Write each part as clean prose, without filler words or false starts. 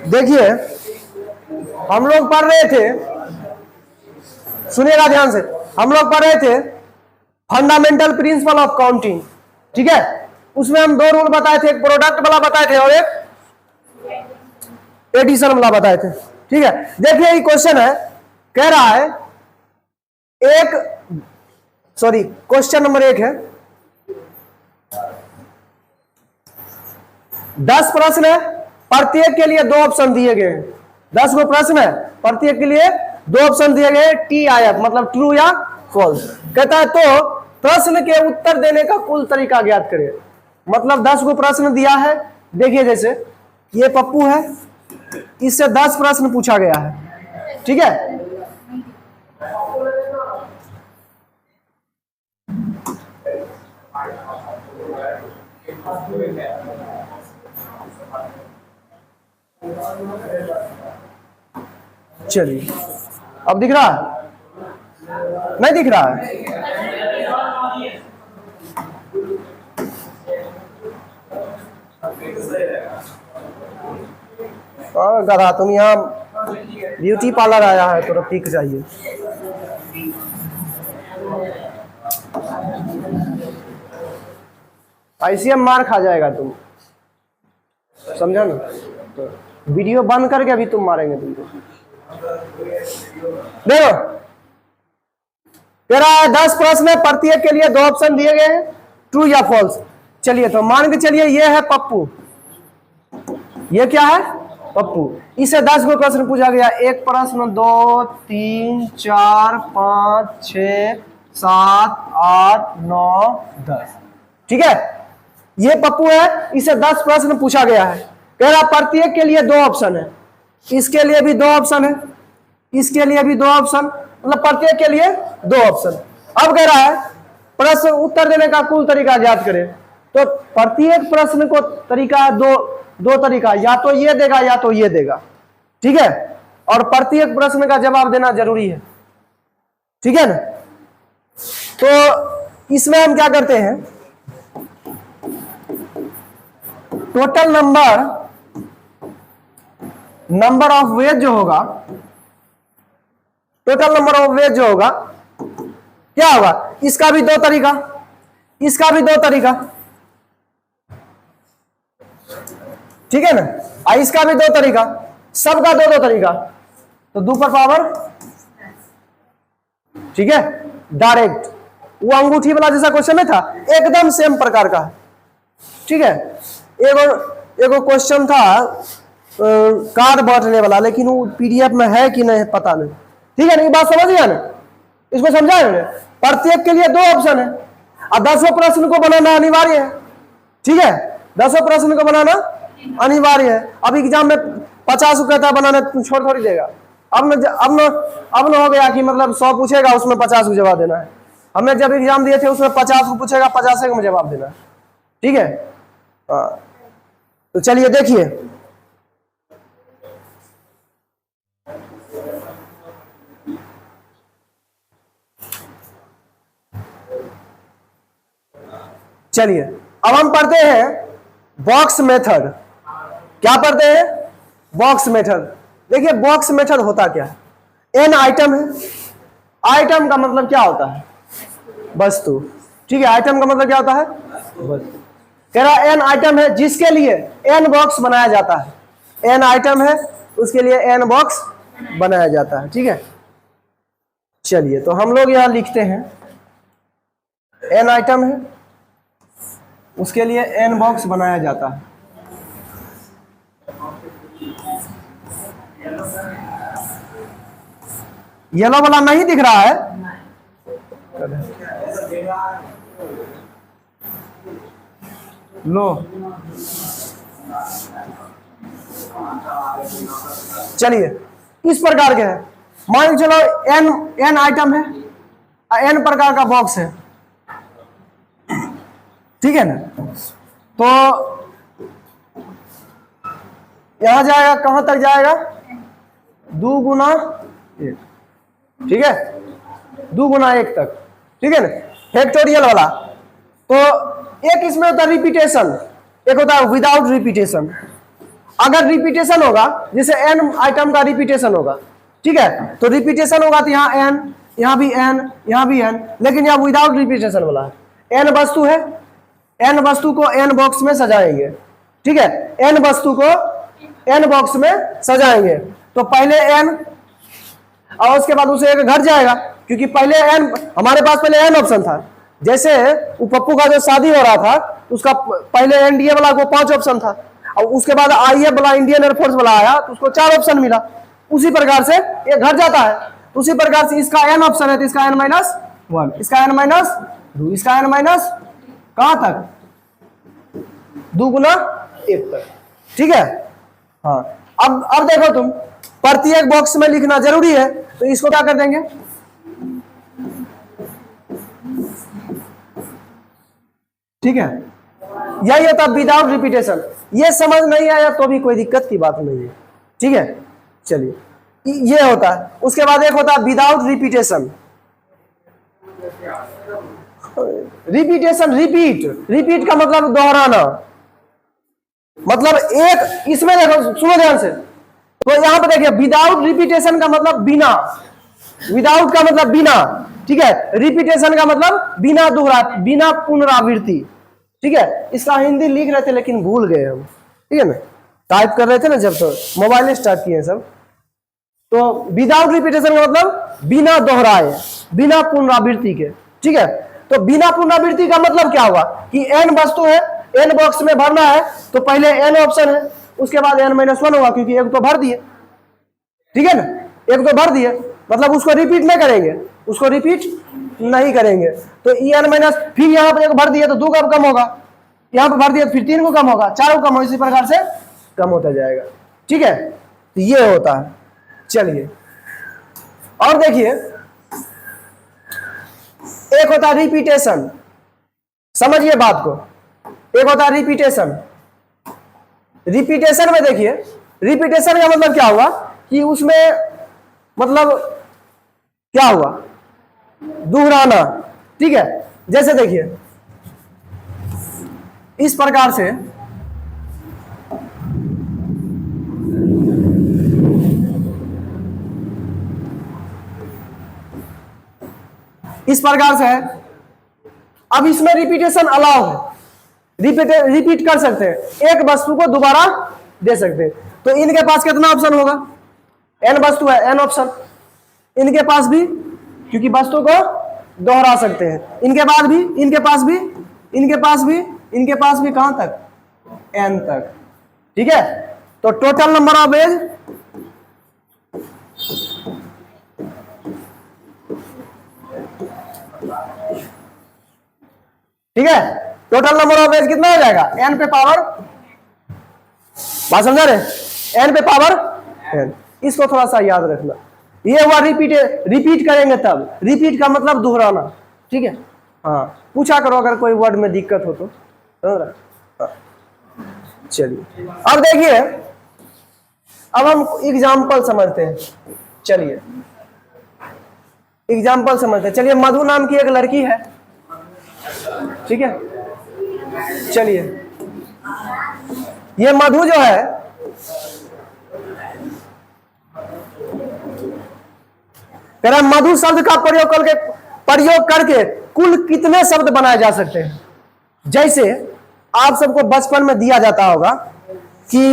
देखिए हम लोग पढ़ रहे थे, सुनिएगा ध्यान से, हम लोग पढ़ रहे थे फंडामेंटल प्रिंसिपल ऑफ काउंटिंग, ठीक है। उसमें हम दो रूल बताए थे, एक प्रोडक्ट वाला बताए थे और एक एडिशन वाला बताए थे, ठीक है। देखिए ये क्वेश्चन है, कह रहा है क्वेश्चन नंबर 1 है, 10 प्रश्न है, प्रत्येक के लिए 2 ऑप्शन दिए गए हैं। 10 गो प्रश्न है, प्रत्येक के लिए 2 ऑप्शन दिए गए, TIF मतलब ट्रू या फॉल्स। कहता है तो प्रश्न के उत्तर देने का कुल तरीका ज्ञात करें। मतलब 10 गो प्रश्न दिया है, देखिए जैसे ये पप्पू है, इससे 10 प्रश्न पूछा गया है, ठीक है। चलिए अब दिख रहा है, नहीं दिख रहा है? गधा तुम यहाँ ब्यूटी पार्लर आया है तो पिक चाहिए। ऐसे मार खा जाएगा तुम, समझा ना? तो वीडियो बंद करके अभी तुम मारेंगे तुमको। देखो तेरा 10 प्रश्न है, प्रत्येक के लिए 2 ऑप्शन दिए गए हैं, ट्रू या फॉल्स। चलिए तो मान के चलिए ये है पप्पू, ये क्या है? पप्पू। इसे 10 गो प्रश्न पूछा गया, 1 प्रश्न 2 3 4 5 6 7 8 9 10, ठीक है। ये पप्पू है, इसे 10 प्रश्न पूछा गया है। कह रहा प्रत्येक के लिए 2 ऑप्शन है, इसके लिए भी 2 ऑप्शन है, इसके लिए भी 2 ऑप्शन, मतलब प्रत्येक के लिए 2 ऑप्शन। अब कह रहा है प्रश्न उत्तर देने का कुल तरीका ज्ञात करें। तो प्रत्येक प्रश्न को तरीका दो तरीका, या तो ये देगा या तो ये देगा, ठीक है। और प्रत्येक प्रश्न का जवाब देना जरूरी है, ठीक है ना। तो इसमें हम क्या करते हैं, टोटल नंबर ऑफ वेज जो होगा, टोटल नंबर ऑफ वेज जो होगा क्या होगा, इसका भी 2 तरीका, इसका भी 2 तरीका, ठीक है ना। इसका भी 2 तरीका, सबका 2 तरीका, तो 2 पर पावर, ठीक है। डायरेक्ट वो अंगूठी वाला जैसा क्वेश्चन में था, एकदम सेम प्रकार का, ठीक है। एगो क्वेश्चन था कार्ड बांटने वाला, लेकिन वो PDF में है कि नहीं पता नहीं, ठीक है ना। ये बात समझ गया ना, इसको समझा ना। प्रत्येक के लिए 2 ऑप्शन है और 10 प्रश्न को बनाना अनिवार्य है, ठीक है। 10 प्रश्न को बनाना अनिवार्य है। अब एग्जाम में 50 को कहता है बनाना, छोड़ थोड़ी देगा। अब न हो गया कि मतलब 100 पूछेगा, उसमें 50 को जवाब देना है। हमने जब एग्जाम दिए थे उसमें 50 को पूछेगा, 50 को जवाब देना है, ठीक है। तो चलिए देखिए, चलिए अब हम पढ़ते हैं बॉक्स मेथड। क्या पढ़ते हैं? Box method. देखिए बॉक्स मेथड होता क्या है, n आइटम है, आइटम का मतलब क्या होता है? वस्तु, ठीक है। आइटम का मतलब क्या होता है? वस्तु। कह रहा n आइटम है जिसके लिए n बॉक्स बनाया जाता है, n आइटम है उसके लिए n बॉक्स बनाया जाता है, ठीक है। चलिए तो हम लोग यहां लिखते हैं n आइटम है, उसके लिए n बॉक्स बनाया जाता है। येलो वाला नहीं दिख रहा है, लो चलिए इस प्रकार के है। मान के चलो n आइटम है, n प्रकार का बॉक्स है, ठीक है ना। तो यहां जाएगा, कहां तक जाएगा? 2 गुना 1, ठीक है। 2 गुना 1 तक, ठीक है ना, फैक्टोरियल वाला। तो एक इसमें होता है रिपीटेशन, एक होता है विदाउट रिपीटेशन। अगर रिपीटेशन होगा, जैसे n आइटम का रिपीटेशन होगा, ठीक है, तो रिपीटेशन होगा तो यहाँ n, यहाँ भी n, यहाँ भी n, लेकिन यहाँ विदाउट रिपीटेशन वाला है। n वस्तु है, n वस्तु को n बॉक्स में सजाएंगे, ठीक है, n वस्तु को n बॉक्स में सजाएंगे, तो पहले n और उसके बाद उसे एक घट जाएगा, क्योंकि पहले n, हमारे पास पहले n ऑप्शन था। जैसे वो पप्पू का जो शादी हो रहा था, उसका पहले एनडीए वाला को 5 ऑप्शन था, और उसके बाद आईएफ वाला, इंडियन एयरफोर्स वाला आया तो उसको 4 ऑप्शन मिला। उसी प्रकार से ये घट जाता है, तो उसी प्रकार से इसका n ऑप्शन है तो इसका n-1, इसका n-2, इसका n- कहां तक, 2 गुना 1 तक, ठीक है। हाँ, अब देखो तुम, प्रत्येक बॉक्स में लिखना जरूरी है, तो इसको क्या कर देंगे, ठीक है। यही होता विदाउट रिपीटेशन। ये समझ नहीं आया तो भी कोई दिक्कत की बात नहीं है, ठीक है। चलिए, ये होता है। उसके बाद एक होता है विदाउट रिपीटेशन। रिपीटेशन, रिपीट का मतलब दोहराना, मतलब एक, इसमें देखो सुनो ध्यान से, तो यहां पर देखिए विदाउट रिपीटेशन का मतलब बिना, विदाउट का मतलब बिना, ठीक है, रिपीटेशन का मतलब बिना दोहरा, बिना पुनरावृत्ति, ठीक है। इसका हिंदी लिख रहे थे लेकिन भूल गए हम, ठीक है ना, टाइप कर रहे थे ना जब, तो मोबाइल स्टार्ट किए सब। तो विदाउट रिपीटेशन का मतलब बिना दोहराए, बिना पुनरावृत्ति के, ठीक है। तो बिना पुनरावृत्ति का मतलब क्या हुआ कि n वस्तु है, n बॉक्स में भरना है, तो पहले n ऑप्शन है, उसके बाद n-1 होगा, क्योंकि एक तो भर दिए, ठीक है ना, एक तो भर दिए, मतलब उसको रिपीट नहीं करेंगे, उसको रिपीट नहीं करेंगे। तो n- फिर यहाँ पर एक भर दिया तो 2 का कम होगा, यहाँ पर भर दिया तो फिर 3 को कम होगा, 4 को कम होगा, इसी प्रकार से कम होता जाएगा, ठीक है। तो ये होता है। चलिए और देखिए, एक होता है रिपीटेशन, समझिए बात को, एक होता है रिपीटेशन। रिपीटेशन में देखिए, रिपीटेशन का मतलब क्या हुआ कि उसमें मतलब क्या हुआ, दोहराना, ठीक है। जैसे देखिए इस प्रकार से, इस प्रकार से है। अब इसमें रिपीटेशन अलाउ है, रिपीट कर सकते हैं, एक वस्तु को दोबारा दे सकते हैं। तो इनके पास कितना ऑप्शन होगा, n वस्तु है, n ऑप्शन, इनके पास भी, क्योंकि वस्तु को दोहरा सकते हैं, इनके बाद भी, इनके पास भी, इनके पास भी, इनके पास भी, कहां तक, n तक, ठीक है। तो टोटल नंबर ऑफ एज, ठीक है, टोटल नंबर ऑफ एज कितना हो जाएगा, n पे पावर, बात समझा रहे, n पे पावर n। इसको थोड़ा सा याद रखना। ये हुआ रिपीट करेंगे तब, रिपीट का मतलब दोहराना, ठीक है। हाँ, पूछा करो अगर कोई वर्ड में दिक्कत हो तो, हाँ। चलिए अब देखिए, अब हम एग्जाम्पल समझते हैं। चलिए एग्जाम्पल समझते हैं। चलिए, मधु नाम की एक लड़की है, ठीक है। चलिए, ये मधु जो है, कह रहा मधु शब्द का प्रयोग करके कुल कितने शब्द बनाए जा सकते हैं। जैसे आप सबको बचपन में दिया जाता होगा कि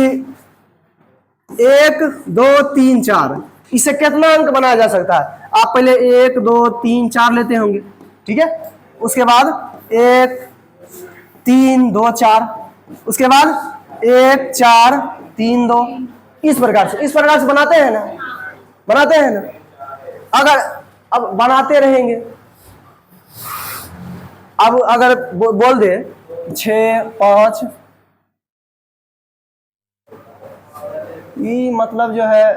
1 2 3 4, इससे कितना अंक बनाया जा सकता है। आप पहले 1 2 3 4 लेते होंगे, ठीक है। उसके बाद 1 3 2 4, उसके बाद 1 4 3 2, इस प्रकार से बनाते हैं ना, बनाते हैं ना। अगर अब बनाते रहेंगे, अब अगर बोल दे 6 5, ये मतलब जो है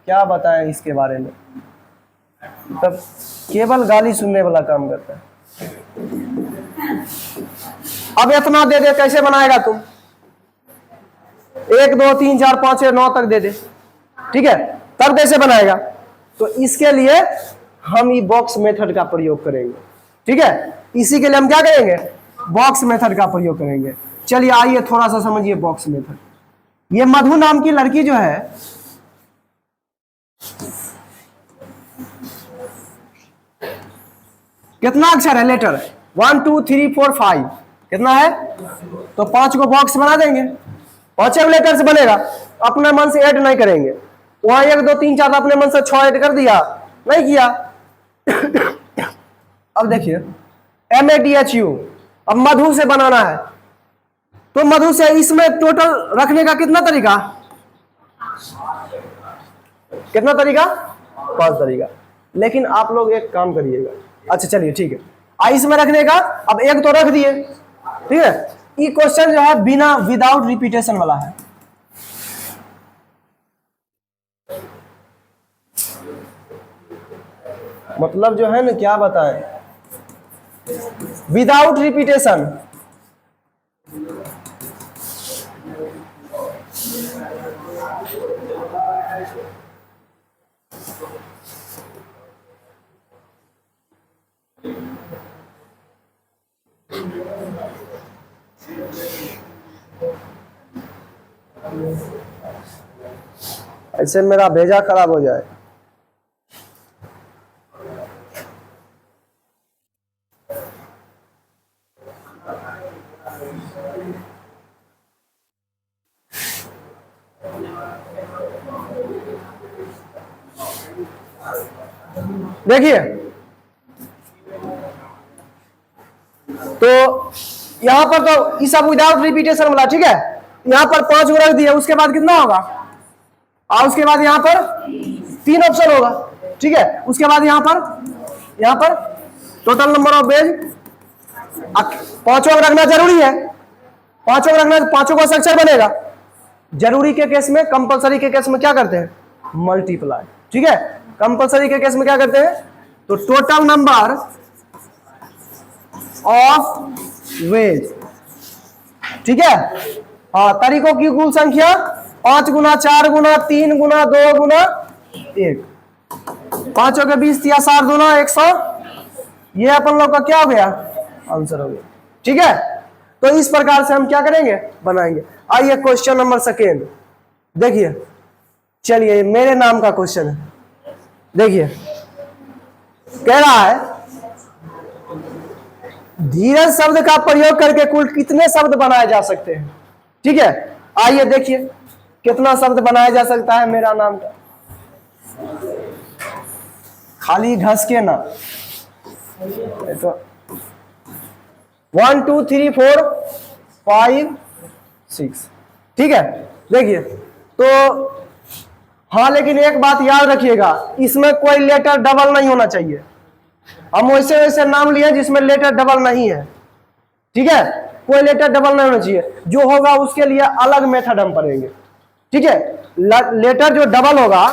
क्या बताएं इसके बारे में, तब केवल गाली सुनने वाला काम करता है। अब इतना दे दे, कैसे बनाएगा तुम, 1 2 3 4 5 6 9 तक दे दे, ठीक है, तब कैसे बनाएगा। तो इसके लिए हम ये बॉक्स मेथड का प्रयोग करेंगे, ठीक है। इसी के लिए हम क्या करेंगे, बॉक्स मेथड का प्रयोग करेंगे। चलिए आइए थोड़ा सा समझिए बॉक्स मेथड। ये मधु नाम की लड़की जो है, कितना अक्षर है लेटर? 1 2 3 4 5, कितना है? तो 5 को बॉक्स बना देंगे, 5 लेटर से बनेगा, अपने मन से ऐड नहीं करेंगे। वहां 1 2 3 4 अपने मन से 6 ऐड कर दिया, नहीं किया। अब देखिए MADHU, अब मधु से बनाना है, तो मधु से इसमें टोटल रखने का कितना तरीका? कितना तरीका? 5 तरीका। लेकिन आप लोग एक काम करिएगा, अच्छा चलिए ठीक है, इसमें रखने का अब एक तो रख दिए, ठीक है। ये क्वेश्चन जो है बिना विदाउट रिपीटेशन वाला है, मतलब जो है ना क्या बताएं, विदाउट रिपीटेशन। ऐसे मेरा भेजा खराब हो जाए। देखिए तो यहां पर तो ये सब विदाउट रिपीटेशन वाला, ठीक है। यहां पर 5 रख दिया, उसके बाद कितना होगा? और उसके बाद यहां पर 3 ऑप्शन होगा, ठीक है। उसके बाद यहां पर टोटल नंबर ऑफ पेज 5 रखना जरूरी है, 5 रखना, 5 का स्ट्रक्चर बनेगा। जरूरी के केस में, कंपलसरी के केस में क्या करते हैं? मल्टीप्लाई, ठीक है। कंपलसरी के केस में क्या करते हैं? तो टोटल नंबर ऑफ वेज, ठीक है। हाँ, तरीकों की कुल संख्या 5 गुना 4 गुना 3 गुना 2 गुना 1, 5 के 20 या 7 गुना 100, ये अपन लोग का क्या हो गया? आंसर हो गया, ठीक है। तो इस प्रकार से हम क्या करेंगे? बनाएंगे। आइए क्वेश्चन नंबर सेकेंड देखिए, चलिए मेरे नाम का क्वेश्चन है। देखिए कह रहा है धीरज शब्द का प्रयोग करके कुल कितने शब्द बनाए जा सकते हैं, ठीक है। आइए देखिए कितना शब्द बनाया जा सकता है मेरा नाम का, खाली घस के ना। तो 1 2 3 4 5 6, ठीक है। देखिए तो हाँ, लेकिन एक बात याद रखिएगा, इसमें कोई लेटर डबल नहीं होना चाहिए। हम वैसे वैसे नाम लिए जिसमें लेटर डबल नहीं है, ठीक है। कोई लेटर डबल नहीं होना चाहिए, जो होगा उसके लिए अलग मेथड हम पढ़ेंगे, ठीक है। लेटर जो डबल होगा,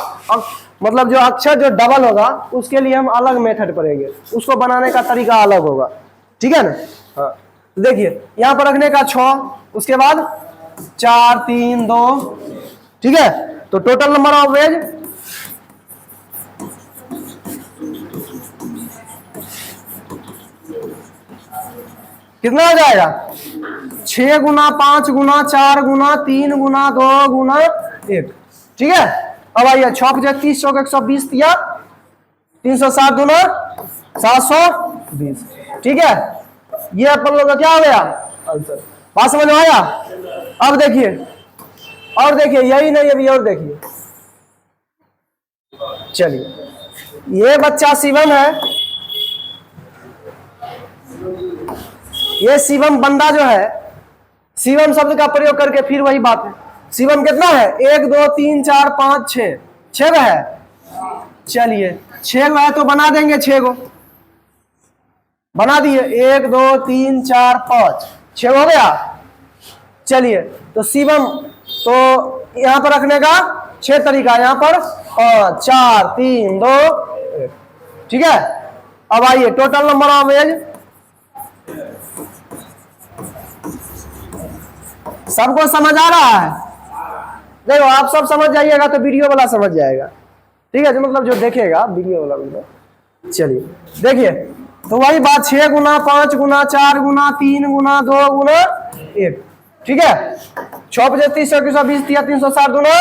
मतलब जो अक्षर जो डबल होगा, उसके लिए हम अलग मेथड पढ़ेंगे, उसको बनाने का तरीका अलग होगा, ठीक है ना। हाँ, देखिए यहां पर रखने का 6, उसके बाद 4 3 2, ठीक है। तो टोटल नंबर ऑफ वेज कितना हो जाएगा? 6 गुना 5 गुना 4 गुना 3 गुना 2 गुना 1, ठीक है। अब आइए 6 30 चौक 120 या 360 गुना 720, ठीक है। ये अपन लोग का क्या हो गया? आंसर। बात समझ में आया? अब देखिए, और देखिए यही नहीं अभी, और देखिए, चलिए ये बच्चा शिवम है, ये शिवम बंदा जो है, शिवम शब्द का प्रयोग करके फिर वही बात है। शिवम कितना है? 1 2 3 4 5 6, 6 है। चलिए 6 है तो बना देंगे, 6 को बना दिए, 1 2 3 4 5, 6 हो गया। चलिए तो शिवम, तो यहां पर रखने का 6 तरीका, यहां पर 5 4 3 2 1, ठीक है। अब आइए टोटल नंबर ऑफ वेज, सबको समझ आ रहा है? देखो आप सब समझ जाइएगा तो वीडियो वाला समझ जाएगा, ठीक है, जो मतलब जो देखेगा वीडियो वाला मतलब। चलिए देखिए, तो वही बात, 6 गुना 5 गुना 4 गुना 3 गुना 2 गुना 1, ठीक है। 6 5 30 100 120 360 दूना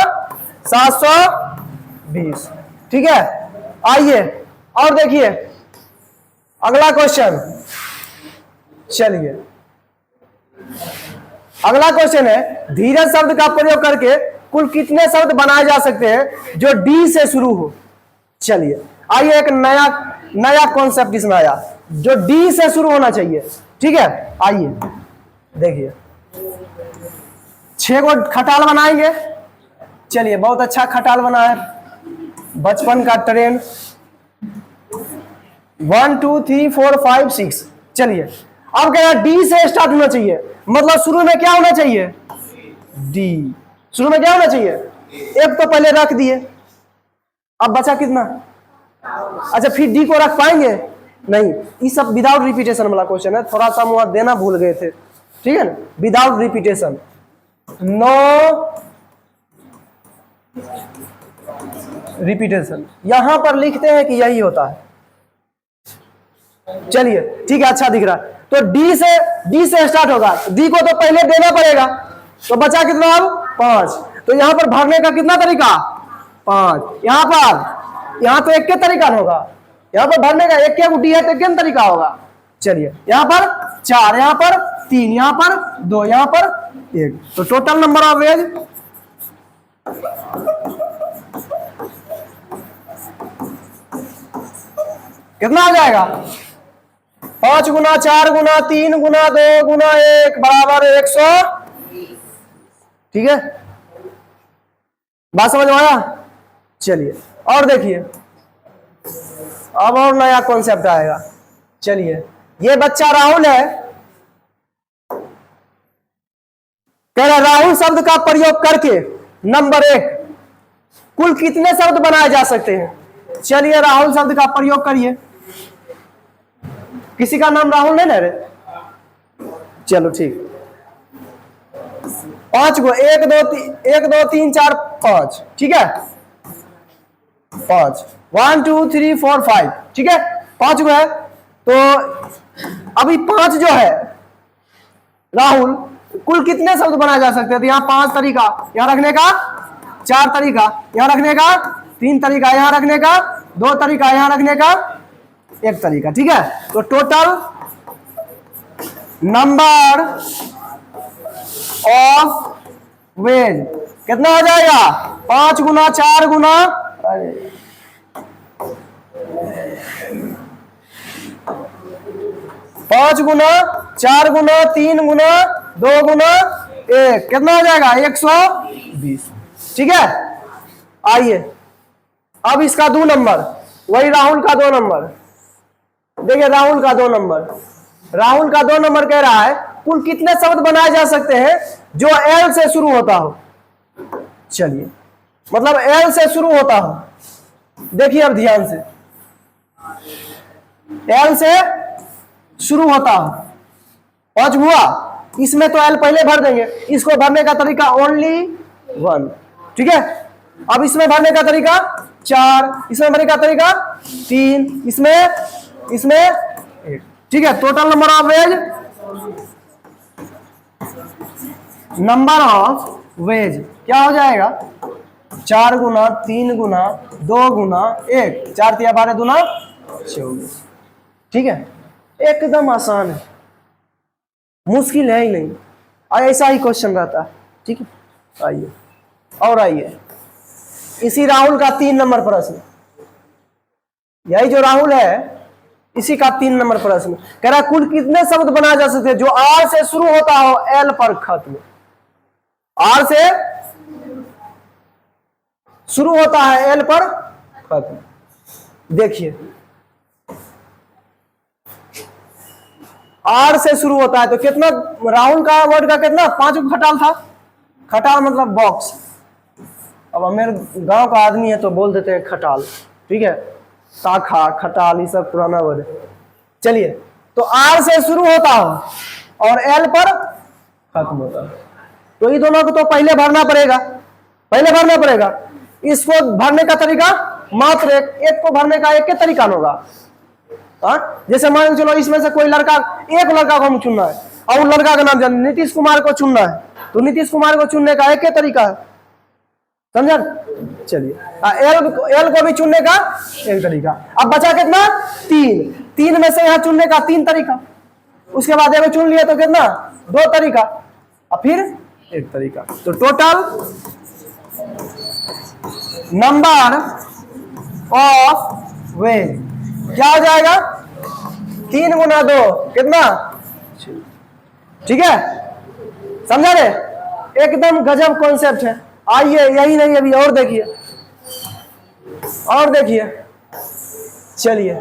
720। ठीक है, आइए और देखिए अगला क्वेश्चन। चलिए अगला क्वेश्चन है, धीरज शब्द का प्रयोग करके कुल कितने शब्द बनाए जा सकते हैं जो डी से शुरू हो। चलिए आइए, एक नया कॉन्सेप्ट इसमें आया जो डी से शुरू होना चाहिए। ठीक है, आइए देखिए 6 को खटाल बनाएंगे। चलिए बहुत अच्छा खटाल बना है, बचपन का ट्रेंड। 1 2 3 4 5 6। चलिए अब कह रहा डी से स्टार्ट होना चाहिए, मतलब शुरू में क्या होना चाहिए, डी। शुरू में क्या होना चाहिए, एक तो पहले रख दिए, अब बचा कितना, अच्छा फिर डी को रख पाएंगे नहीं। ये सब विदाउट रिपीटेशन वाला क्वेश्चन है, थोड़ा सा मुझे देना भूल गए थे। ठीक है ना, विदाउट रिपीटेशन, नो रिपीटेशन। यहां पर लिखते हैं कि यही होता है। चलिए ठीक है, अच्छा दिख रहा है। तो डी से स्टार्ट होगा, डी को तो पहले देना पड़ेगा, तो बचा कितना अब 5। तो यहां पर भरने का कितना तरीका, 5। यहां तो एक के तरीका होगा, यहां पर भरने का एक के डी है तो एक तरीका होगा। चलिए यहां पर 4, यहां पर 3, यहां पर 2, यहां पर 1। तो टोटल नंबर ऑफ वेज कितना आ जाएगा, 5 गुना 4 गुना 3 गुना 2 गुना 1 बराबर 100। ठीक है, बात समझ में आया। चलिए और देखिए, अब और नया कॉन्सेप्ट आएगा। चलिए ये बच्चा राहुल है, कह रहा राहुल शब्द का प्रयोग करके नंबर 1 कुल कितने शब्द बनाए जा सकते हैं। चलिए राहुल शब्द का प्रयोग करिए। किसी का नाम राहुल नहीं ना रे, चलो ठीक। 5 को 1 2 3 4 5। ठीक है, 5 1 2 3 4 5। ठीक है, 5 को है। तो अभी 5 जो है राहुल, कुल कितने शब्द बनाए जा सकते हैं। तो यहाँ 5 तरीका, यहाँ रखने का 4 तरीका, यहाँ रखने का 3 तरीका, यहाँ रखने का 2 तरीका, यहाँ रखने का 1 तरीका। ठीक है, तो टोटल नंबर ऑफ वेज कितना हो जाएगा, 5 गुना 4 गुना 5 गुना 4 गुना 3 गुना 2 गुना 1 कितना हो जाएगा, 120। ठीक है, आइए अब इसका 2 नंबर, वही राहुल का 2 नंबर। देखिए राहुल का 2 नंबर कह रहा है कुल कितने शब्द बनाए जा सकते हैं जो एल से शुरू होता हो। चलिए मतलब एल से शुरू होता हो। देखिए अब ध्यान से, एल से शुरू होता हो। 5 हुआ, इसमें तो एल पहले भर देंगे, इसको भरने का तरीका ओनली 1। ठीक है, अब इसमें भरने का तरीका 4, इसमें भरने का तरीका 3, इसमें 1। ठीक है, टोटल नंबर ऑफ वेज क्या हो जाएगा, 4 गुना 3 गुना 2 गुना 1, 4 तिया 12 दूना 24। ठीक है, एकदम आसान है, मुश्किल है ही नहीं, ऐसा ही क्वेश्चन रहता है। ठीक है, आइए और आइए इसी राहुल का 3 नंबर प्रश्न। यही जो राहुल है इसी का 3 नंबर प्रश्न कह रहा कुल कितने शब्द बनाए जा सकते हैं जो आर से शुरू होता हो एल पर खत्म। आर से शुरू होता है एल पर खत्म। देखिए आर से शुरू होता है तो कितना, राहुल का वर्ड का कितना, 5 खटाल था। खटाल मतलब बॉक्स। अब मेरे गांव का आदमी है तो बोल देते हैं खटाल। ठीक है, शाखा खटाल ये सब पुराना वर्ड है। चलिए तो आर से शुरू होता हो और एल पर खत्म होता है, तो ये दोनों को तो पहले भरना पड़ेगा। इसको भरने का तरीका मात्र एक को भरने का एक के तरीका होगा। जैसे मान के चलो इसमें से कोई लड़का, एक लड़का को हम चुनना है और उन लड़का का नाम नीतीश कुमार को चुनना है, तो नीतीश कुमार को चुनने का एक ही तरीका है, समझा। चलिए एल को भी चुनने का एक तरीका। अब बचा कितना? 3। 3 में से यहाँ चुनने का 3 तरीका, उसके बाद एगो चुन लिए तो कितना? 2 तरीका, और फिर एक तरीका। तो टोटल नंबर ऑफ वेज क्या हो जाएगा? 3 गुना 2 कितना? ठीक है, समझा रे? एकदम गजब कॉन्सेप्ट है। आइए, यही नहीं अभी और देखिए, और देखिए। चलिए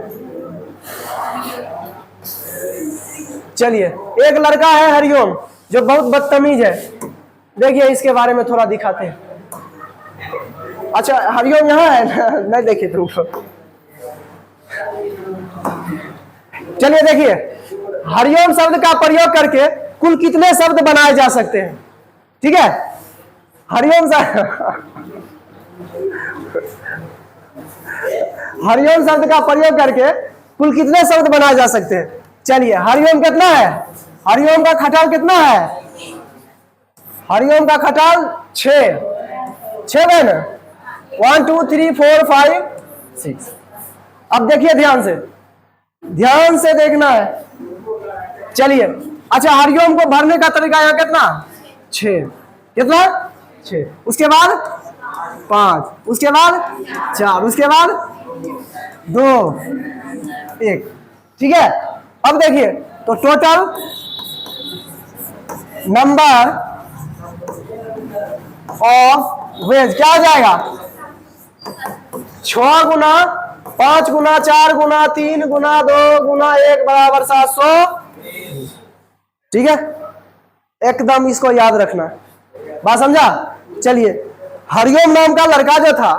चलिए, एक लड़का है हरिओम जो बहुत बदतमीज है। देखिए इसके बारे में थोड़ा दिखाते हैं। अच्छा हरिओम यहाँ है ना? नहीं देखे तुमको। चलिए देखिए, हरिओम शब्द का प्रयोग करके कुल कितने शब्द बनाए जा सकते हैं? ठीक है, हरिओम हरिओम शब्द का प्रयोग करके कुल कितने शब्द बनाए जा सकते हैं? चलिए, हरिओम कितना है? हरिओम का खटाल कितना है? हरिओम का खटाल 6 है ना? 1 2 3 4 5 6। अब देखिए ध्यान से देखना है। चलिए, अच्छा हरिओम को भरने का तरीका यहाँ कितना? 6। कितना? 6। उसके बाद 5, उसके बाद 4, उसके बाद 2 1। ठीक है, अब देखिए तो टोटल नंबर ऑफ वेज क्या हो जाएगा? 6 गुना 5 गुना 4 गुना 3 गुना 2 गुना 1 बराबर 700। ठीक है, एकदम इसको याद रखना, बात समझा। चलिए, हरिओम नाम का लड़का जो था,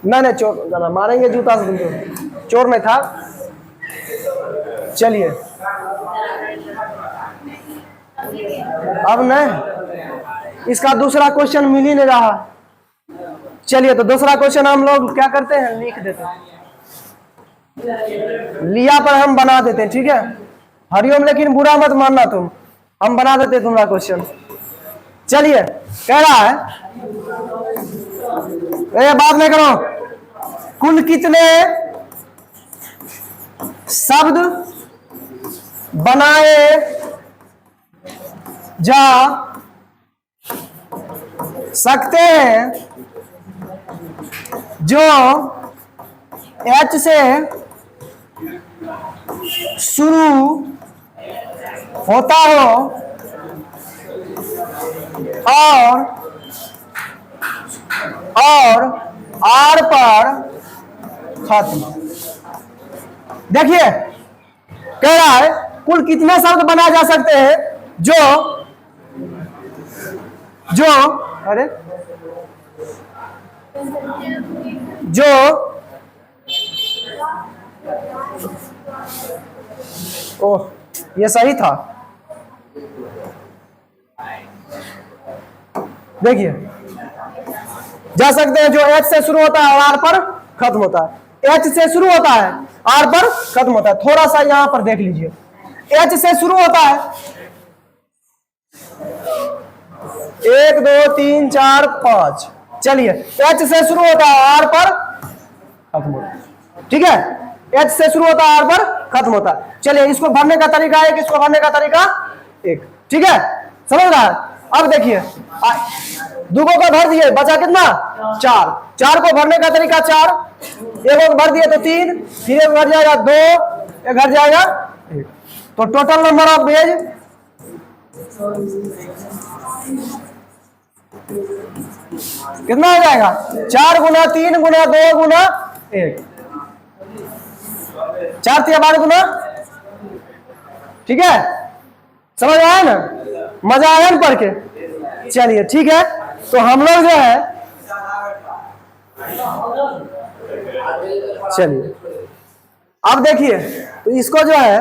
नहीं चोर मारेंगे जूता से तुमको, चोर नहीं था। चलिए अब नहीं, इसका दूसरा क्वेश्चन मिल ही नहीं रहा। चलिए तो दूसरा क्वेश्चन हम लोग क्या करते हैं, लिख देते हैं, लिया पर हम बना देते हैं। ठीक है हरिओम, लेकिन बुरा मत मानना तुम, हम बना देते तुम्हारा क्वेश्चन। चलिए, कह रहा है, बात नहीं करो, कुल कितने शब्द बनाए जा सकते हैं जो एच से शुरू होता हो और आर पर खत्म। देखिए कह रहा है कुल कितने शब्द बनाए जा सकते हैं जो ओह ये सही था। देखिए जा सकते हैं जो एच से शुरू होता है और आर पर खत्म होता है। एच से शुरू होता है, आर पर खत्म होता है। थोड़ा सा यहां पर देख लीजिए, एच से शुरू होता है 1 2 3 4 5। चलिए एच से शुरू होता है, आर पर खत्म होता है। ठीक है, एच से शुरू होता है, आर पर खत्म होता है। चलिए इसको भरने का तरीका एक, इसको भरने का तरीका एक। ठीक है, समझ रहा है। अब देखिए दुगो को भर दिए, बचा कितना 4। 4 को भरने का तरीका 4, एक भर दिए तो 3, फिर एक भर जाएगा 2, एक भर जाएगा 1। तो टोटल नंबर ऑफ वेज कितना हो जाएगा? 4 गुना 3 गुना 2 गुना 1, 4 3 12 गुना। ठीक है, समझ आया ना, मजा आया ना पढ़ के। चलिए ठीक है, तो हम लोग जो है, चलिए अब देखिए तो इसको जो है